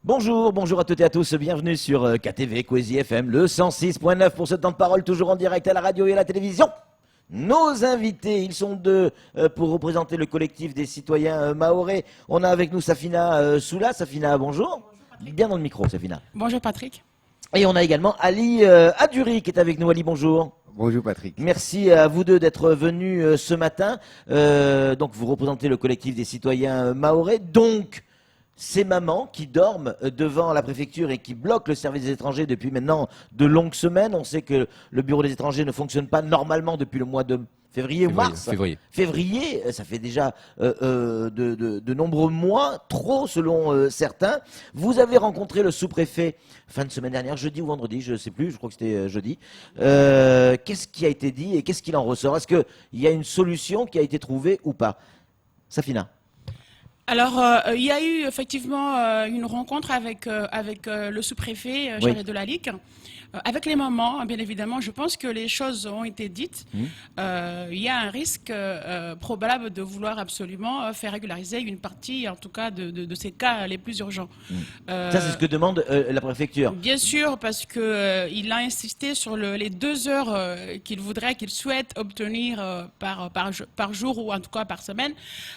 Bonjour, bonjour à toutes et à tous, bienvenue sur KTV, Kwezi FM, le 106.9 pour ce temps de parole, toujours en direct à la radio et à la télévision. Nos invités, ils sont deux pour représenter le collectif des citoyens mahorais. On a avec nous Safina Soula. Safina, bonjour. Bien dans le micro, Safina. Bonjour Patrick. Et on a également Ali Aduri qui est avec nous. Ali, bonjour. Bonjour Patrick. Merci à vous deux d'être venus ce matin. Donc vous représentez le collectif des citoyens mahorais. Donc ces mamans qui dorment devant la préfecture et qui bloquent le service des étrangers depuis maintenant de longues semaines. On sait que le bureau des étrangers ne fonctionne pas normalement depuis le mois de février ou mars. Février, ça fait déjà de nombreux mois, trop selon certains. Vous avez rencontré le sous-préfet fin de semaine dernière, jeudi ou vendredi, je ne sais plus, je crois que c'était jeudi. Qu'est-ce qui a été dit et qu'est-ce qu'il en ressort? Est-ce qu'il y a une solution qui a été trouvée ou pas? Safina. Alors, il y a eu effectivement une rencontre avec le sous-préfet Jared Delalique, avec les mamans, bien évidemment. Je pense que les choses ont été dites. Il y a un risque probable de vouloir absolument faire régulariser une partie, en tout cas, de ces cas les plus urgents. Ça, c'est ce que demande la préfecture. Bien sûr, parce que il a insisté sur les 2 heures qu'il souhaite obtenir par jour ou en tout cas par semaine.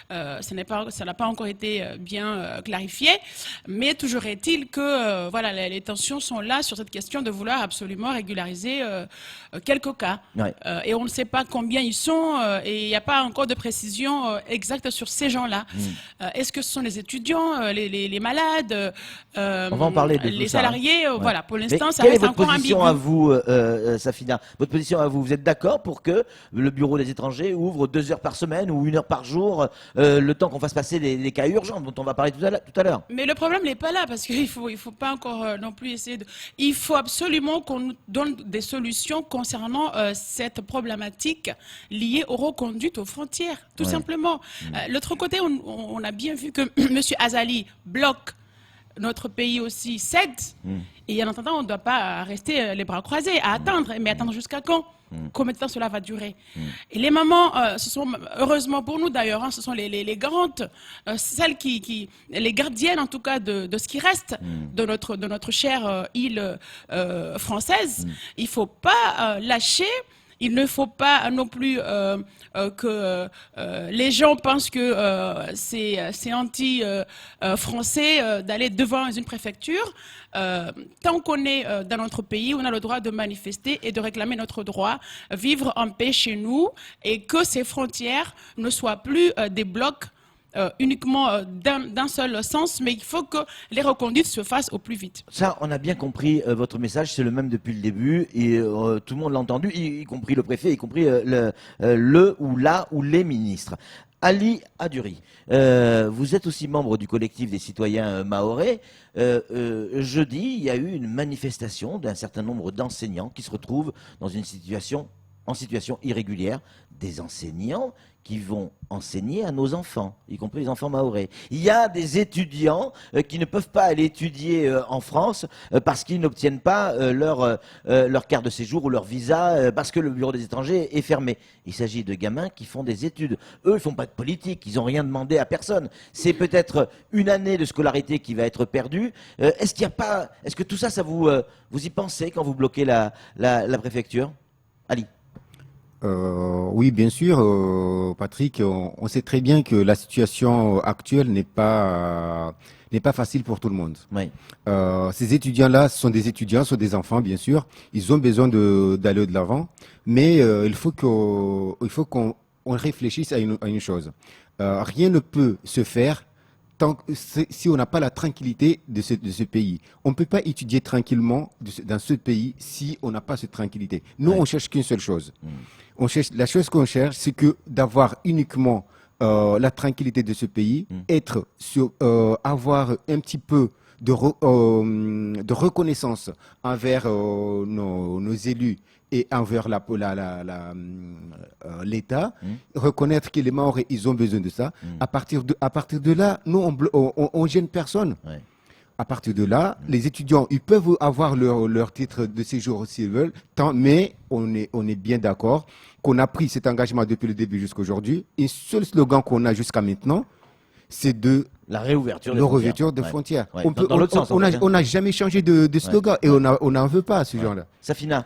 Ça n'a pas encore été bien clarifié, mais toujours est-il que voilà, les tensions sont là sur cette question de vouloir absolument régulariser quelques cas. Ouais. Et on ne sait pas combien ils sont et il n'y a pas encore de précision exacte sur ces gens-là. Est-ce que ce sont les étudiants, les malades, on va en parler de les tout ça, salariés hein. Voilà, pour l'instant, ça quelle reste est votre encore position ambigu. à vous, Safina? Votre position à vous, vous êtes d'accord pour que le bureau des étrangers ouvre 2 heures par semaine ou 1 heure par jour, le temps qu'on fasse passer les cas urgents dont on va parler tout à l'heure? Mais le problème n'est pas là, parce qu'il faut pas encore non plus essayer de... Il faut absolument qu'on nous donne des solutions concernant cette problématique liée aux reconduites aux frontières, tout simplement. L'autre côté, on a bien vu que M. Azali bloque notre pays aussi, cède. Et en attendant, on ne doit pas rester les bras croisés, à attendre. Mais attendre jusqu'à quand? Combien de temps cela va durer? Et les mamans, ce sont, heureusement pour nous d'ailleurs, hein, ce sont les garantes, celles les gardiennes en tout cas de ce qui reste de notre chère île française. Il ne faut pas lâcher. Il ne faut pas non plus que les gens pensent que c'est anti-français d'aller devant une préfecture. Tant qu'on est dans notre pays, on a le droit de manifester et de réclamer notre droit, vivre en paix chez nous et que ces frontières ne soient plus des blocs uniquement d'un seul sens, mais il faut que les reconduites se fassent au plus vite. Ça, on a bien compris votre message, c'est le même depuis le début et tout le monde l'a entendu, y compris le préfet, y compris le ou la ou les ministres. Ali Aduri, vous êtes aussi membre du collectif des citoyens mahorais. Jeudi, il y a eu une manifestation d'un certain nombre d'enseignants qui se retrouvent en situation irrégulière, des enseignants qui vont enseigner à nos enfants, y compris les enfants mahorais. Il y a des étudiants qui ne peuvent pas aller étudier en France parce qu'ils n'obtiennent pas leur carte de séjour ou leur visa parce que le bureau des étrangers est fermé. Il s'agit de gamins qui font des études. Eux, ils ne font pas de politique, ils n'ont rien demandé à personne. C'est peut-être une année de scolarité qui va être perdue. Est-ce que tout ça, vous y pensez quand vous bloquez la préfecture? Ali. Oui, bien sûr, Patrick. On sait très bien que la situation actuelle n'est pas facile pour tout le monde. Oui. Ces étudiants-là sont des étudiants, sont des enfants, bien sûr. Ils ont besoin d'aller de l'avant, mais il faut qu'on réfléchisse à une chose. Rien ne peut se faire si on n'a pas la tranquillité de ce pays. On ne peut pas étudier tranquillement dans ce pays si on n'a pas cette tranquillité. Nous, on cherche qu'une seule chose. La chose qu'on cherche, c'est d'avoir uniquement la tranquillité de ce pays, avoir un petit peu de reconnaissance envers nos élus et envers l'État, reconnaître que les Mahorais, ils ont besoin de ça. À partir de là, nous, on gêne personne. Ouais. À partir de là, les étudiants, ils peuvent avoir leur titre de séjour s'ils veulent, mais on est bien d'accord qu'on a pris cet engagement depuis le début jusqu'à aujourd'hui. Et seul slogan qu'on a jusqu'à maintenant, c'est de La réouverture des la frontières. réouverture des Ouais. frontières. Ouais. On peut- Dans l'autre sens, en fait, hein. on n'a jamais changé de slogan et on n'en veut pas à ce genre-là. Safina,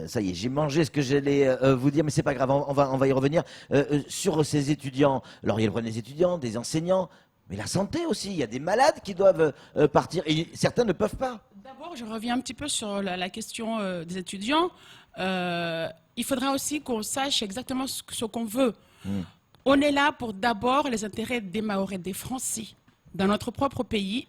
ça y est, j'ai mangé ce que j'allais vous dire, mais c'est pas grave, on va y revenir. Sur ces étudiants, alors il y a le problème des étudiants, des enseignants, mais la santé aussi, il y a des malades qui doivent partir, et certains ne peuvent pas. D'abord, je reviens un petit peu sur la question des étudiants. Il faudra aussi qu'on sache exactement ce qu'on veut. On est là pour d'abord les intérêts des Mahorais, des Français. Dans notre propre pays,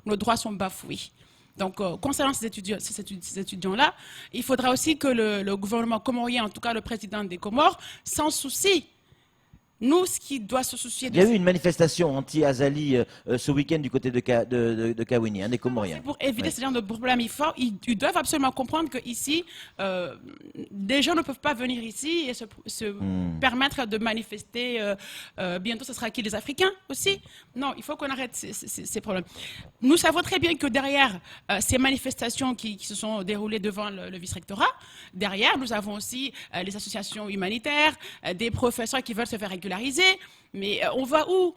nos droits sont bafoués. Donc, concernant ces étudiants-là, il faudra aussi que le gouvernement comorien, en tout cas le président des Comores, s'en soucie. Nous, ce qui doit se soucier Il y a eu une manifestation anti-Azali ce week-end du côté de Kawini, un des Comoriens. pour éviter Ouais. ce genre de problème, ils doivent absolument comprendre qu'ici, des gens ne peuvent pas venir ici et se permettre de manifester. Bientôt, ce sera qui, les Africains aussi? Non, il faut qu'on arrête ces problèmes. Nous savons très bien que derrière ces manifestations qui se sont déroulées devant le vice-rectorat, derrière, nous avons aussi les associations humanitaires, des professeurs qui veulent se faire régulariser. Mais on va où?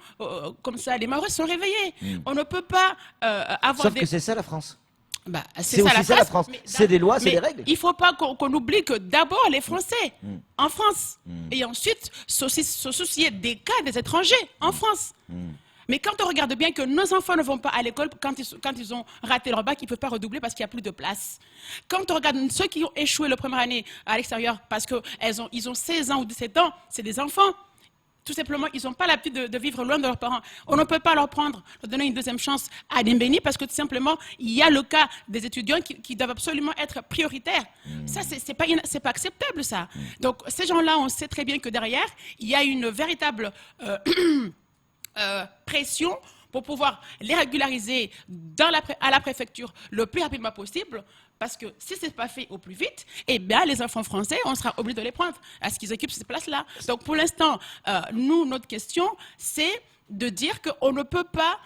Comme ça, les Mahorais sont réveillés. On ne peut pas avoir Sauf des... que c'est ça la France. Bah, C'est aussi ça la France. mais C'est des lois, c'est mais des règles. Il ne faut pas qu'on oublie que d'abord les Français en France et ensuite se soucier des cas des étrangers en France. Mais quand on regarde bien que nos enfants ne vont pas à l'école quand ils ont raté leur bac, ils ne peuvent pas redoubler parce qu'il n'y a plus de place. Quand on regarde ceux qui ont échoué la première année à l'extérieur parce qu'ils ont 16 ans ou 17 ans, c'est des enfants. Tout simplement, ils n'ont pas l'habitude de vivre loin de leurs parents. On ne peut pas leur donner une deuxième chance à Dembéni parce que tout simplement, il y a le cas des étudiants qui doivent absolument être prioritaires. Ça, c'est pas acceptable, ça. Donc, ces gens-là, on sait très bien que derrière, il y a une véritable pression pour pouvoir les régulariser à la préfecture le plus rapidement possible. Parce que si ce n'est pas fait au plus vite, eh bien, les enfants français, on sera obligé de les prendre à ce qu'ils occupent ces places-là. Donc, pour l'instant, nous, notre question, c'est de dire qu'on ne peut pas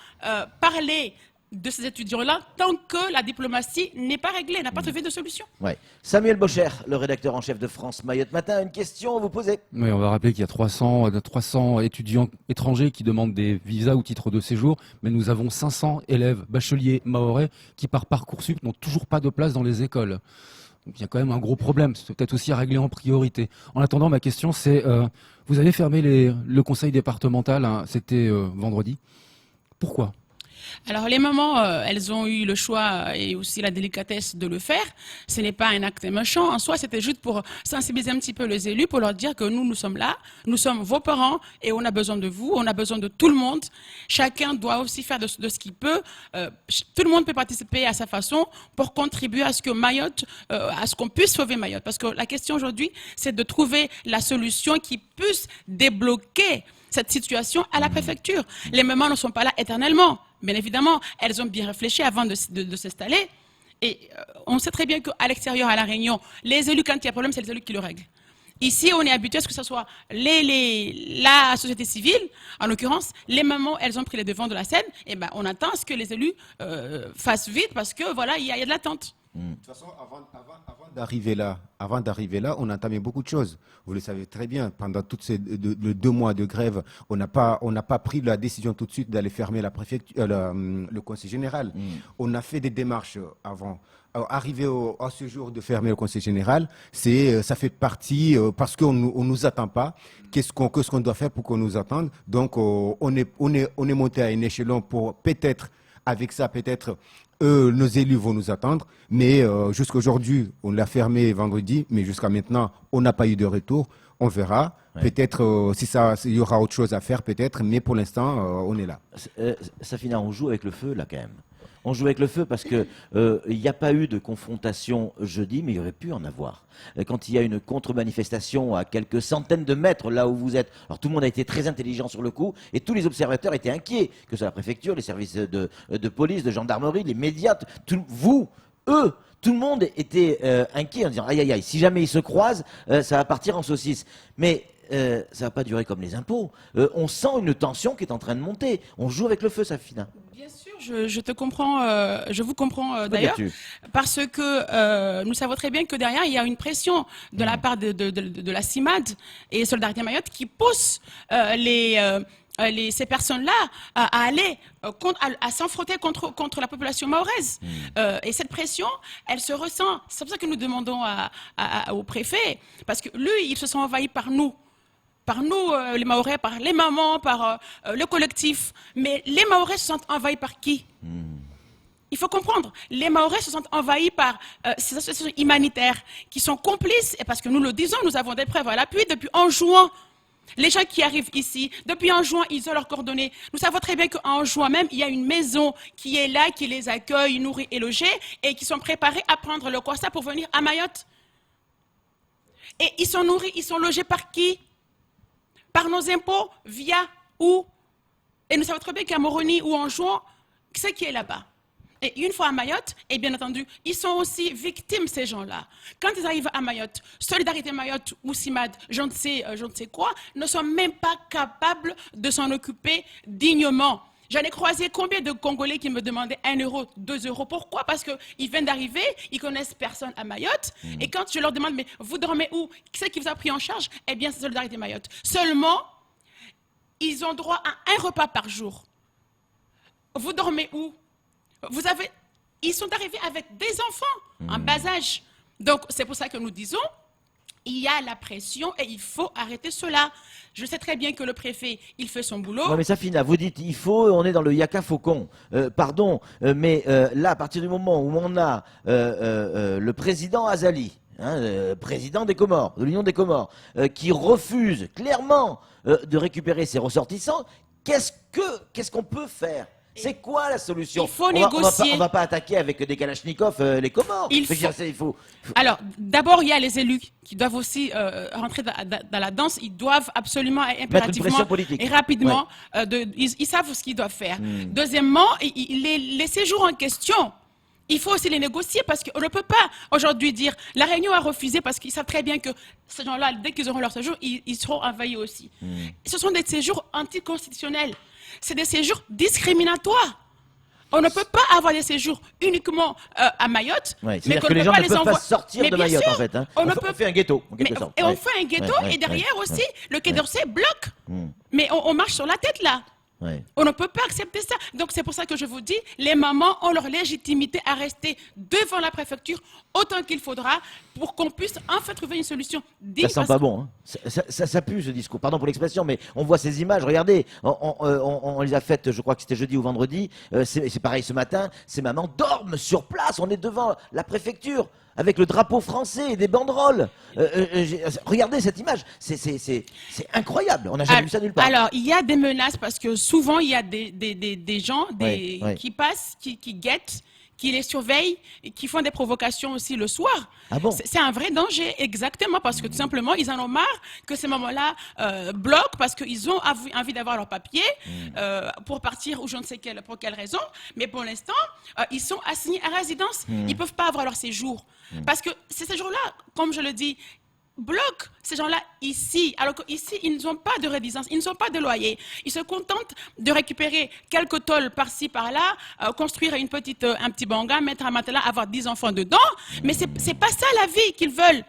parler de ces étudiants-là tant que la diplomatie n'est pas réglée, n'a pas trouvé de solution. Ouais. Samuel Bocher, le rédacteur en chef de France Mayotte Matin, une question à vous poser. Oui, on va rappeler qu'il y a 300 étudiants étrangers qui demandent des visas ou titres de séjour, mais nous avons 500 élèves bacheliers mahorais qui, par Parcoursup, n'ont toujours pas de place dans les écoles. Donc, il y a quand même un gros problème, c'est peut-être aussi à régler en priorité. En attendant, ma question, c'est, vous avez fermé le conseil départemental, hein, c'était vendredi. Pourquoi ? Alors, les mamans, elles ont eu le choix et aussi la délicatesse de le faire. Ce n'est pas un acte méchant. En soi, c'était juste pour sensibiliser un petit peu les élus, pour leur dire que nous sommes là, nous sommes vos parents et on a besoin de vous, on a besoin de tout le monde. Chacun doit aussi faire de ce qu'il peut. Tout le monde peut participer à sa façon pour contribuer à ce que Mayotte, à ce qu'on puisse sauver Mayotte. Parce que la question aujourd'hui, c'est de trouver la solution qui puisse débloquer cette situation à la préfecture. Les mamans ne sont pas là éternellement. Bien évidemment, elles ont bien réfléchi avant de s'installer. Et on sait très bien qu'à l'extérieur, à La Réunion, les élus, quand il y a problème, c'est les élus qui le règlent. Ici, on est habitué à ce que ce soit la société civile, en l'occurrence, les mamans, elles ont pris les devants de la scène. Et ben, on attend à ce que les élus fassent vite parce que voilà, il y a de l'attente. De toute façon, avant d'arriver là, on a entamé beaucoup de choses. Vous le savez très bien. Pendant toutes ces 2 mois de grève, on n'a pas pris la décision tout de suite d'aller fermer la préfecture, le conseil général. On a fait des démarches avant. Arriver à ce jour de fermer le conseil général, ça fait partie parce qu'on nous attend pas. Qu'est-ce qu'on doit faire pour qu'on nous attende? Donc, on est monté à un échelon pour peut-être, avec ça, peut-être. Nos élus vont nous attendre, mais jusqu'à aujourd'hui, on l'a fermé vendredi, mais jusqu'à maintenant, on n'a pas eu de retour. On verra. Ouais. Peut-être il y aura autre chose à faire, peut-être, mais pour l'instant, on est là. Safina, on joue avec le feu, là, quand même. On joue avec le feu parce que il n'y a pas eu de confrontation jeudi, mais il y aurait pu en avoir. Quand il y a une contre-manifestation à quelques centaines de mètres là où vous êtes, alors tout le monde a été très intelligent sur le coup et tous les observateurs étaient inquiets, que ce soit la préfecture, les services de police, de gendarmerie, les médias, vous, eux. Tout le monde était inquiet en disant aïe aïe aïe, si jamais ils se croisent, ça va partir en saucisse. Mais ça va pas durer comme les impôts. On sent une tension qui est en train de monter. On joue avec le feu, Safina. Bien sûr, je te comprends, je vous comprends Que d'ailleurs, dis-tu? parce que nous savons très bien que derrière, il y a une pression de la part de la CIMAD et Solidarité Mayotte qui pousse ces personnes-là à aller à s'enfronter contre la population mahoraise. Et cette pression, elle se ressent. C'est pour ça que nous demandons au préfet, parce que lui, il se sent envahi par nous, les Mahorais, par les mamans, par le collectif. Mais les Mahorais se sentent envahis par qui? Il faut comprendre, les Mahorais se sentent envahis par ces associations humanitaires qui sont complices, et parce que nous le disons, nous avons des preuves à l'appui depuis en juin. Les gens qui arrivent ici, depuis en juin, ils ont leurs coordonnées. Nous savons très bien qu'en juin même, il y a une maison qui est là, qui les accueille, nourrit et logés, et qui sont préparés à prendre le Corsa pour venir à Mayotte. Et ils sont nourris, ils sont logés par qui? Par nos impôts, via où? Et nous savons très bien qu'à Moroni ou en juin, c'est qui est là-bas. Et une fois à Mayotte, et bien entendu, ils sont aussi victimes, ces gens-là. Quand ils arrivent à Mayotte, Solidarité Mayotte ou CIMAD, je ne sais quoi, ne sont même pas capables de s'en occuper dignement. J'en ai croisé combien de Congolais qui me demandaient 1 euro, 2 euros. Pourquoi? Parce qu'ils viennent d'arriver, ils connaissent personne à Mayotte. Et quand je leur demande, mais vous dormez où? Qui c'est qui vous a pris en charge? Eh bien, c'est Solidarité Mayotte. Seulement, ils ont droit à 1 repas par jour. Vous dormez où? Ils sont arrivés avec des enfants en bas âge. Donc, c'est pour ça que nous disons, il y a la pression et il faut arrêter cela. Je sais très bien que le préfet, il fait son boulot. Non mais Safina, vous dites il faut, on est dans le Yaka Faucon. Pardon, mais là, à partir du moment où on a le président Azali, président des Comores, de l'Union des Comores, qui refuse clairement de récupérer ses ressortissants, qu'est-ce qu'on peut faire? C'est quoi la solution? Il faut négocier. On va pas attaquer avec des kalachnikovs les Comores. Alors, d'abord, il y a les élus qui doivent aussi rentrer dans la danse. Ils doivent absolument, impérativement et rapidement, ils savent ce qu'ils doivent faire. Deuxièmement, les séjours en question, il faut aussi les négocier parce qu'on ne peut pas aujourd'hui dire la Réunion a refusé parce qu'ils savent très bien que ces gens-là, dès qu'ils auront leur séjour, ils seront envahis aussi. Ce sont des séjours anticonstitutionnels. C'est des séjours discriminatoires. On ne peut pas avoir des séjours uniquement à Mayotte, mais que les gens ne peuvent pas sortir de Mayotte, en fait. On fait un ghetto, en quelque sorte. Et on fait un ghetto, et derrière aussi, le Quai d'Orsay bloque. Mais on marche sur la tête, là. On ne peut pas accepter ça. Donc c'est pour ça que je vous dis, les mamans ont leur légitimité à rester devant la préfecture autant qu'il faudra pour qu'on puisse enfin trouver une solution digne. Ça sent pas bon, hein. Ça pue ce discours. Pardon pour l'expression, mais on voit ces images. Regardez, on les a faites, je crois que c'était jeudi ou vendredi. C'est pareil ce matin. Ces mamans dorment sur place. On est devant la préfecture avec le drapeau français et des banderoles. Regardez cette image. C'est incroyable. On n'a jamais vu ça nulle part. Alors, il y a des menaces parce que souvent, il y a des gens qui passent, qui guettent, qui les surveillent, et qui font des provocations aussi le soir. Ah bon? C'est un vrai danger, exactement, parce que tout simplement, ils en ont marre que ces moments-là bloquent parce qu'ils ont envie d'avoir leur papier pour partir ou je ne sais pour quelle raison. Mais pour l'instant, ils sont assignés à résidence. Ils ne peuvent pas avoir leur séjour. Parce que ces séjours-là, comme je le dis, bloquent ces gens-là ici, alors qu'ici, ils n'ont pas de résidence, ils n'ont pas de loyer. Ils se contentent de récupérer quelques tôles par-ci, par-là, construire un petit banga, mettre un matelas, avoir 10 enfants dedans. Mais c'est pas ça la vie qu'ils veulent.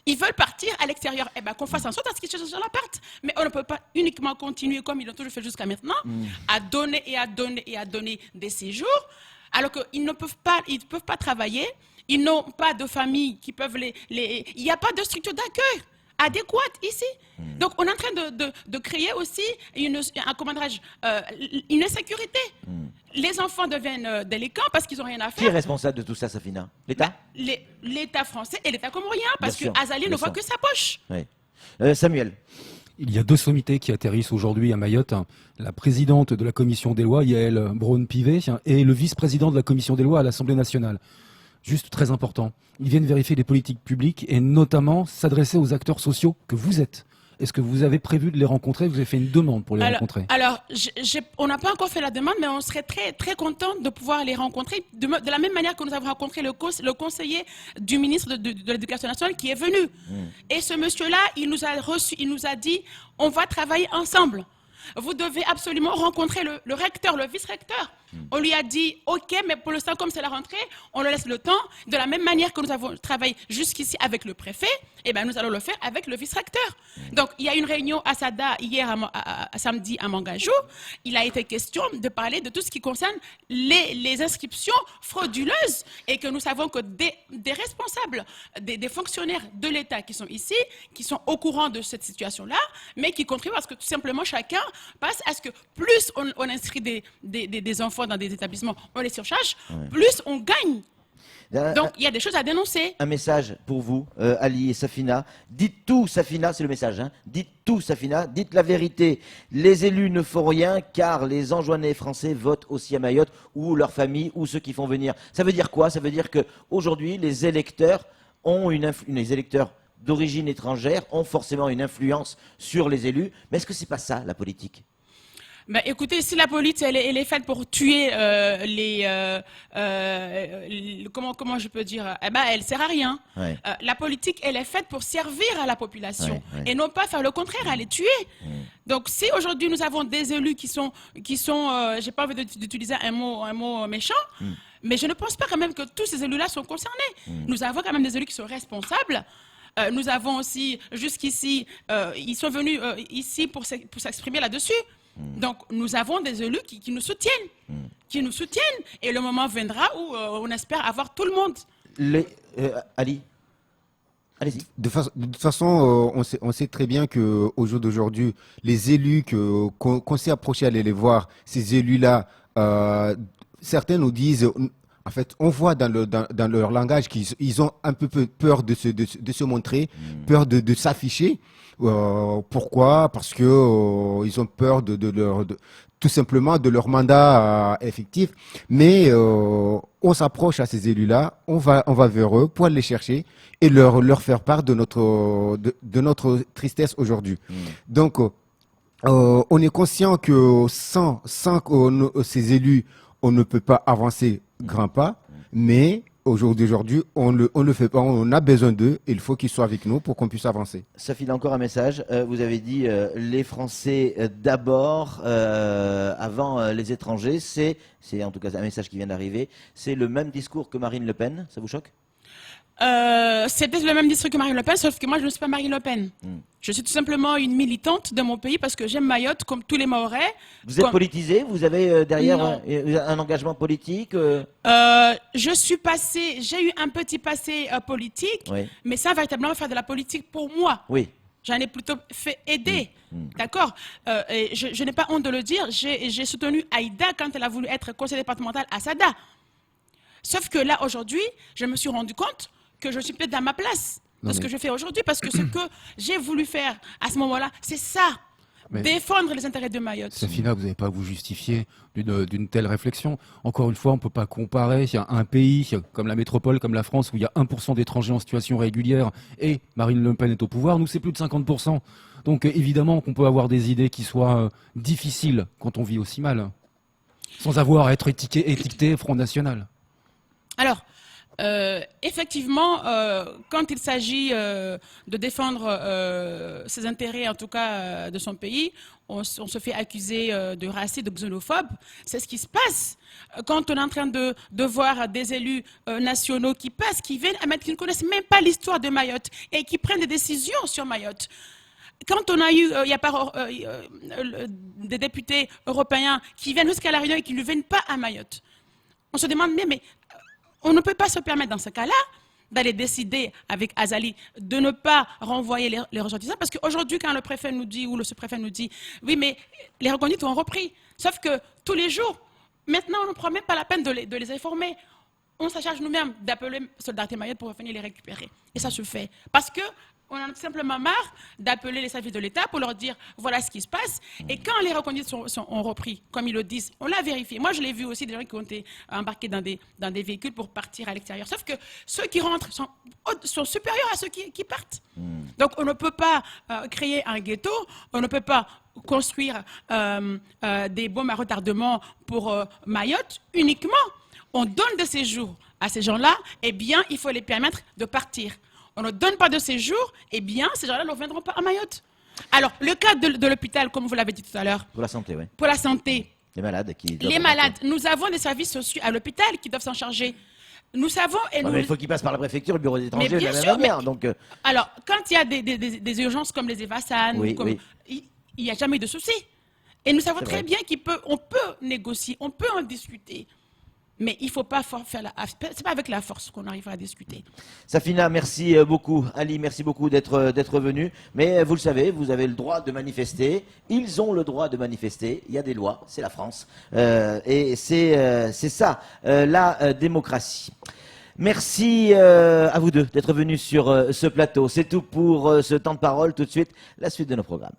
Ils veulent partir à l'extérieur. Eh bien, qu'on fasse en sorte à ce qu'ils se sur la partent. Mais on ne peut pas uniquement continuer comme ils l'ont toujours fait jusqu'à maintenant, à donner et à donner et à donner des séjours, alors qu'ils ne peuvent pas travailler. Ils n'ont pas de famille qui peuvent il n'y a pas de structure d'accueil adéquate ici. Donc, on est en train de créer aussi une insécurité. Les enfants deviennent délinquants parce qu'ils n'ont rien à faire. Qui est responsable de tout ça, Safina? L'État? L'État français et l'État comorien, parce que Azali ne voit que sa poche. Samuel? Il y a 2 sommités qui atterrissent aujourd'hui à Mayotte. La présidente de la commission des lois, Yael Braun-Pivet, et le vice-président de la commission des lois à l'Assemblée nationale. Juste très important, ils viennent vérifier les politiques publiques et notamment s'adresser aux acteurs sociaux que vous êtes. Est-ce que vous avez prévu de les rencontrer? Vous avez fait une demande pour les rencontrer? Alors, on n'a pas encore fait la demande, mais on serait très, très content de pouvoir les rencontrer de la même manière que nous avons rencontré le conseiller du ministre de l'Éducation nationale qui est venu. Et ce monsieur-là, il nous a reçu, il nous a dit, on va travailler ensemble. Vous devez absolument rencontrer le recteur, le vice-recteur. On lui a dit, OK, mais pour l'instant, comme c'est la rentrée, on leur laisse le temps. De la même manière que nous avons travaillé jusqu'ici avec le préfet, eh ben, nous allons le faire avec le vice-recteur. Donc, il y a une réunion à Sada hier, samedi, à Mangajo. Il a été question de parler de tout ce qui concerne les inscriptions frauduleuses et que nous savons que des responsables, des fonctionnaires de l'État qui sont ici, qui sont au courant de cette situation-là, mais qui contribuent parce que tout simplement chacun passe à ce que plus on inscrit des enfants dans des établissements, on les surcharge, plus on gagne. Donc, il y a des choses à dénoncer. Un message pour vous, Ali et Safina. Dites tout, Safina, c'est le message. Hein. Dites tout, Safina. Dites la vérité. Les élus ne font rien car les Anjouanais français votent aussi à Mayotte ou leurs familles ou ceux qui font venir. Ça veut dire quoi? Ça veut dire qu'aujourd'hui, les électeurs ont les électeurs d'origine étrangère ont forcément une influence sur les élus. Mais est-ce que c'est pas ça, la politique? Ben, écoutez, si la police elle est faite pour tuer comment je peux dire, eh ben elle sert à rien. Ouais. La politique elle est faite pour servir à la population Ouais. et non pas faire le contraire, à les tuer. Donc si aujourd'hui nous avons des élus qui sont j'ai pas envie d'utiliser un mot méchant. Mais je ne pense pas quand même que tous ces élus-là sont concernés. Nous avons quand même des élus qui sont responsables. Nous avons aussi, jusqu'ici, ils sont venus ici pour s'exprimer là-dessus. Donc, nous avons des élus qui nous soutiennent. Qui nous soutiennent. Et le moment viendra où on espère avoir tout le monde. Ali, allez-y. De toute façon, on sait très bien qu'au jour d'aujourd'hui, les élus qu'on s'est approché à aller les voir, ces élus-là, certains nous disent, en fait, on voit dans leur langage qu'ils ont un peu peur de se montrer, peur de s'afficher. Pourquoi? Parce que ils ont peur tout simplement de leur mandat effectif. Mais on s'approche à ces élus-là, on va vers eux pour aller les chercher et leur faire part de notre tristesse aujourd'hui. Donc, on est conscient que sans ces élus, on ne peut pas avancer grand pas, mais aujourd'hui, on le fait pas, on a besoin d'eux, et il faut qu'ils soient avec nous pour qu'on puisse avancer. Safina, encore un message. Vous avez dit les Français d'abord, avant les étrangers. C'est en tout cas un message qui vient d'arriver. C'est le même discours que Marine Le Pen. Ça vous choque? C'est peut-être le même discours que Marine Le Pen, sauf que moi, je ne suis pas Marine Le Pen. Je suis tout simplement une militante de mon pays parce que j'aime Mayotte, comme tous les Mahorais. Vous êtes politisé? Vous avez derrière un engagement politique? J'ai eu un petit passé politique, Oui. mais ça, véritablement, faire de la politique pour moi. Oui. J'en ai plutôt fait aider. D'accord. Et je n'ai pas honte de le dire. J'ai soutenu Aïda quand elle a voulu être conseillère départementale à Sada. Sauf que là, aujourd'hui, je me suis rendu compte que je suis peut-être dans ma place de ce que je fais aujourd'hui, parce que ce que j'ai voulu faire à ce moment-là, c'est ça. Mais défendre les intérêts de Mayotte. Safina, vous n'avez pas à vous justifier d'une telle réflexion. Encore une fois, on ne peut pas comparer un pays comme la métropole, comme la France, où il y a 1% d'étrangers en situation régulière et Marine Le Pen est au pouvoir. Nous, c'est plus de 50%. Donc évidemment qu'on peut avoir des idées qui soient difficiles quand on vit aussi mal, sans avoir à être étiqueté Front National. Alors, effectivement, quand il s'agit de défendre ses intérêts, en tout cas de son pays, on se fait accuser de raciste, de xénophobe. C'est ce qui se passe quand on est en train de voir des élus nationaux qui passent, qui viennent à Mayotte, qui ne connaissent même pas l'histoire de Mayotte et qui prennent des décisions sur Mayotte. Quand on a eu, il y a pas des députés européens qui viennent jusqu'à La Réunion et qui ne viennent pas à Mayotte, on se demande, mais on ne peut pas se permettre dans ce cas-là d'aller décider avec Azali de ne pas renvoyer les ressortissants, parce qu'aujourd'hui, quand le préfet nous dit, ou le sous-préfet nous dit, oui, mais les reconduites ont repris, sauf que tous les jours, maintenant, on ne prend même pas la peine de les informer. On se charge nous-mêmes d'appeler Solidarité Mayotte pour venir les récupérer. Et ça se fait. Parce que on en a simplement marre d'appeler les services de l'État pour leur dire voilà ce qui se passe. Et quand les reconduites ont repris, comme ils le disent, on l'a vérifié. Moi, je l'ai vu aussi, des gens qui ont été embarqués dans des véhicules pour partir à l'extérieur. Sauf que ceux qui rentrent sont supérieurs à ceux qui partent. Donc, on ne peut pas créer un ghetto, on ne peut pas construire des bombes à retardement pour Mayotte uniquement. On donne des séjours à ces gens-là, eh bien, il faut les permettre de partir. On ne donne pas de séjour, eh bien, ces gens-là ne reviendront pas à Mayotte. Alors, le cas de l'hôpital, comme vous l'avez dit tout à l'heure. Pour la santé, oui. Pour la santé, Les malades qui doivent Les rentrer. malades. Nous avons des services sociaux à l'hôpital qui doivent s'en charger. Nous savons et Ouais, nous. mais il faut qu'ils passent par la préfecture, le bureau des étrangers, de bien la même sûr, manière. mais- Donc, Alors, quand il y a des urgences comme les Evasan, Oui, comme, oui. il n'y a jamais de souci. Et nous savons C'est très vrai. bien qu'on peut négocier, on peut en discuter. Mais il ne faut pas faire c'est pas avec la force qu'on arrivera à discuter. Safina, merci beaucoup. Ali, merci beaucoup d'être venu. Mais vous le savez, vous avez le droit de manifester. Ils ont le droit de manifester. Il y a des lois, c'est la France. Et c'est ça, la démocratie. Merci à vous deux d'être venus sur ce plateau. C'est tout pour ce temps de parole. Tout de suite, la suite de nos programmes.